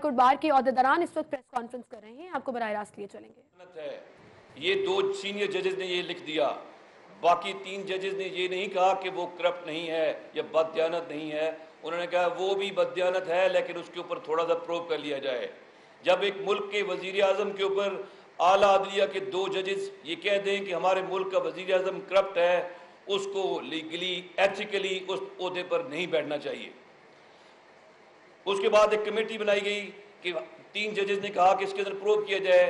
Court bar کے عہدیداران اس وقت press conference کر رہے ہیں، آپ کو براہ راست لیے چلیں گے۔ یہ 2 سینئر ججز نے یہ لکھ دیا، باقی 3 ججز نے یہ نہیں کہا کہ وہ کرپٹ نہیں ہے یا بددیانت نہیں ہے، انہوں نے کہا وہ بھی بددیانت ہے لیکن اس کے اوپر تھوڑا سا پروب کر لیا جائے۔ جب ایک ملک کے وزیر اعظم کے اوپر اعلیٰ عدلیہ کے 2 ججز یہ کہہ دیں کہ ہمارے ملک کا وزیر اعظم کرپٹ ہے، اس کو لیگلی ایتھیکلی اس عہدے پر نہیں بیٹھنا چاہیے۔ اس کے بعد ایک کمیٹی بنائی گئی کہ 3 ججز نے کہا کہ اس کے اندر پروب کیا جائے،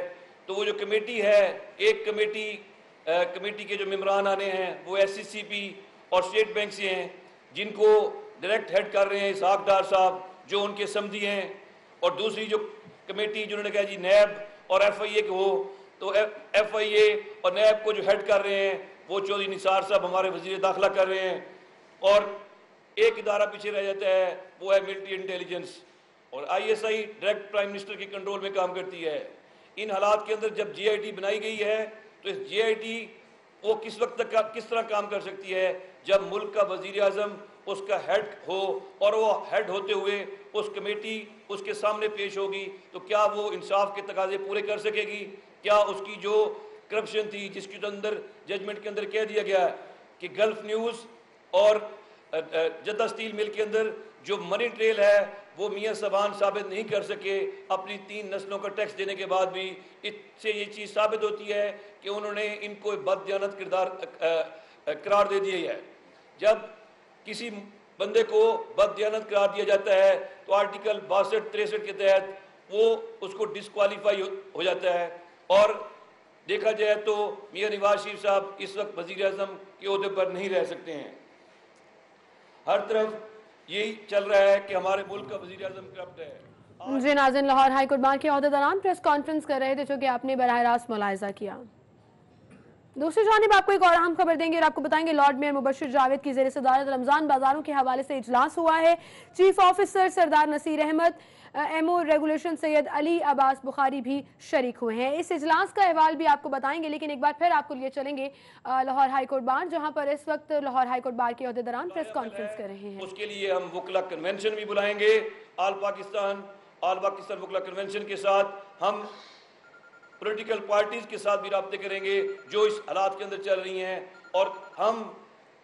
تو وہ جو کمیٹی ہے، ایک کمیٹی کے جو ممبران آنے ہیں وہ ایس سی سی پی اور اسٹیٹ بینک سے ہیں، جن کو ڈائریکٹ ہیڈ کر رہے ہیں اسحاق ڈار صاحب جو ان کے سمدھی ہیں، اور دوسری جو کمیٹی جنہوں نے کہا جی نیب اور ایف آئی اے کو ہو، تو ایف آئی اے اور نیب کو جو ہیڈ کر رہے ہیں وہ چودھری نثار صاحب ہمارے وزیر داخلہ کر رہے ہیں، اور ایک ادارہ پیچھے رہ جاتا ہے وہ ہے ملٹری انٹیلیجنس، اور I S I direct prime minister کے کنٹرول میں کام کرتی ہے۔ ان حالات کے اندر جب جے آئی ٹی بنائی گئی ہے تو اس جے آئی ٹی وہ کس وقت تک کس طرح کام کر سکتی ہے جب ملک کا وزیر اعظم اس کا ہیڈ ہو، اور وہ ہیڈ ہوتے ہوئے اس کمیٹی اس کے سامنے پیش ہوگی تو کیا وہ انصاف کے تقاضے پورے کر سکے گی؟ کیا اس کی جو کرپشن تھی جس کے اندر ججمنٹ کے اندر کہہ دیا گیا کہ گلف نیوز اور جدہ اسٹیل مل کے اندر جو منی ٹریل ہے وہ میاں سبحان ثابت نہیں کر سکے، اپنی 3 نسلوں کا ٹیکس دینے کے بعد بھی، اس سے یہ چیز ثابت ہوتی ہے کہ انہوں نے ان کو بددیانت قرار دے دیا ہے۔ جب کسی بندے کو بددیانت قرار دیا جاتا ہے تو آرٹیکل 62-63 کے تحت وہ اس کو ڈسکوالیفائی ہو جاتا ہے، اور دیکھا جائے تو میاں نواز شریف صاحب اس وقت وزیر اعظم کے عہدے پر نہیں رہ سکتے ہیں۔ ہر طرف یہی چل رہا ہے کہ ہمارے ملک کا وزیر اعظم کرپٹ ہے۔ جی ناظرین، لاہور ہائی کورٹ بار کے عہدیداران پریس کانفرنس کر رہے تھے جو کہ آپ نے براہ راست ملاحظہ کیا۔ دوسری جانب آپ کو ایک اور اہم خبر دیں گے اور آپ کو بتائیں گے لارڈ میئر مبشر جاوید کی زیر صدارت رمضان بازاروں کے حوالے سے اجلاس ہوا ہے۔ Chief officer Sardar Naseer Ahmed, M O regulation Syed Ali Abbas Bukhari بھی شریک ہوئے ہیں۔ اس اجلاس کا احوال بھی آپ کو بتائیں گے، لیکن ایک بار پھر آپ کو لیے چلیں گے لاہور ہائی کورٹ بار، جہاں پر اس وقت لاہور ہائی کورٹ بار کے عہدیداران پریس کانفرنس کر رہے ہیں۔ اس کے لیے ہم وکلا کنونشن بھی بلائیں گے، آل پاکستان وکلا کنونشن کے ساتھ ہم پولیٹیکل پارٹیز کے ساتھ بھی رابطے کریں گے جو اس حالات کے اندر چل رہی ہیں، اور ہم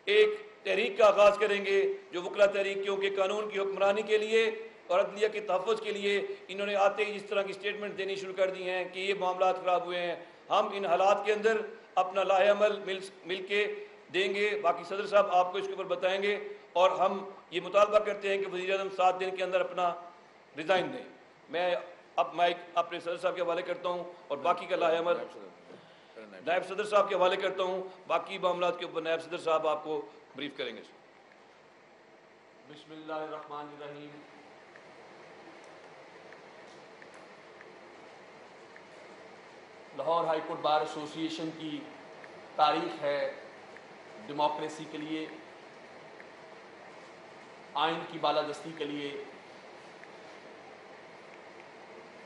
ایک تحریک کا آغاز کریں گے جو وکلا تحریک، کیونکہ قانون کی حکمرانی کے لیے اور عدلیہ کے تحفظ کے لیے انہوں نے آتے ہی اس طرح کی سٹیٹمنٹ دینی شروع کر دی ہیں کہ یہ معاملات خراب ہوئے ہیں۔ ہم ان حالات کے اندر اپنا لاہ عمل مل کے دیں گے، باقی صدر صاحب آپ کو اس کے اوپر بتائیں گے، اور ہم یہ مطالبہ کرتے ہیں کہ وزیر اعظم 7 دن کے اندر اپنا ریزائن دیں۔ میں اب مائک اپنے صدر صاحب کے حوالے کرتا ہوں اور باقی کا لاہ عمل نائب صدر صاحب کے حوالے کرتا ہوں، باقی معاملات کے اوپر نائب صدر صاحب آپ کو بریف کریں گے۔ بسم اللہ الرحمن الرحیم۔ لاہور ہائی کورٹ بار ایسوسی ایشن کی تاریخ ہے ڈیموکریسی کے لیے، آئین کی بالادستی کے لیے،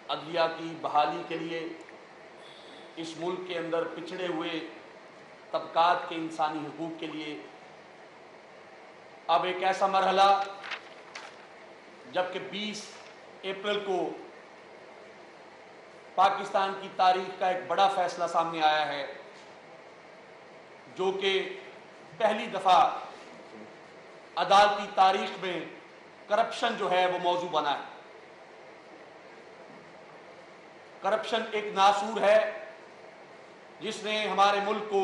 عدلیہ کی بحالی کے لیے، اس ملک کے اندر پچھڑے ہوئے طبقات کے انسانی حقوق کے لیے۔ اب ایک ایسا مرحلہ جبکہ 20 اپریل کو پاکستان کی تاریخ کا ایک بڑا فیصلہ سامنے آیا ہے، جو کہ پہلی دفعہ عدالتی تاریخ میں کرپشن جو ہے وہ موضوع بنا ہے۔ کرپشن ایک ناسور ہے جس نے ہمارے ملک کو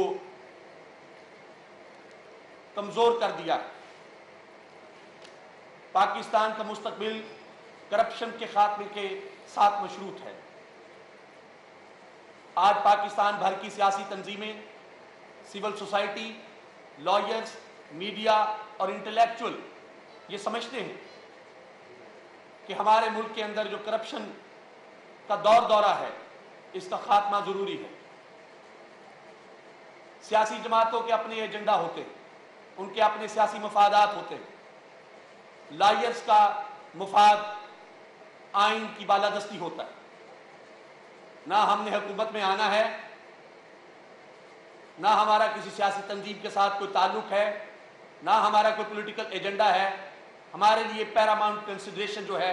کمزور کر دیا۔ پاکستان کا مستقبل کرپشن کے خاتمے کے ساتھ مشروط ہے۔ آج پاکستان بھر کی سیاسی تنظیمیں، سول سوسائٹی، لائرز، میڈیا اور انٹلیکچول یہ سمجھتے ہیں کہ ہمارے ملک کے اندر جو کرپشن کا دورہ ہے اس کا خاتمہ ضروری ہے۔ سیاسی جماعتوں کے اپنے ایجنڈا ہوتے ہیں، ان کے اپنے سیاسی مفادات ہوتے ہیں۔ لائرز کا مفاد آئین کی بالادستی ہوتا ہے۔ نہ ہم نے حکومت میں آنا ہے، نہ ہمارا کسی سیاسی تنظیم کے ساتھ کوئی تعلق ہے، نہ ہمارا کوئی پولیٹیکل ایجنڈا ہے۔ ہمارے لیے پیراماؤنٹ کنسیڈریشن جو ہے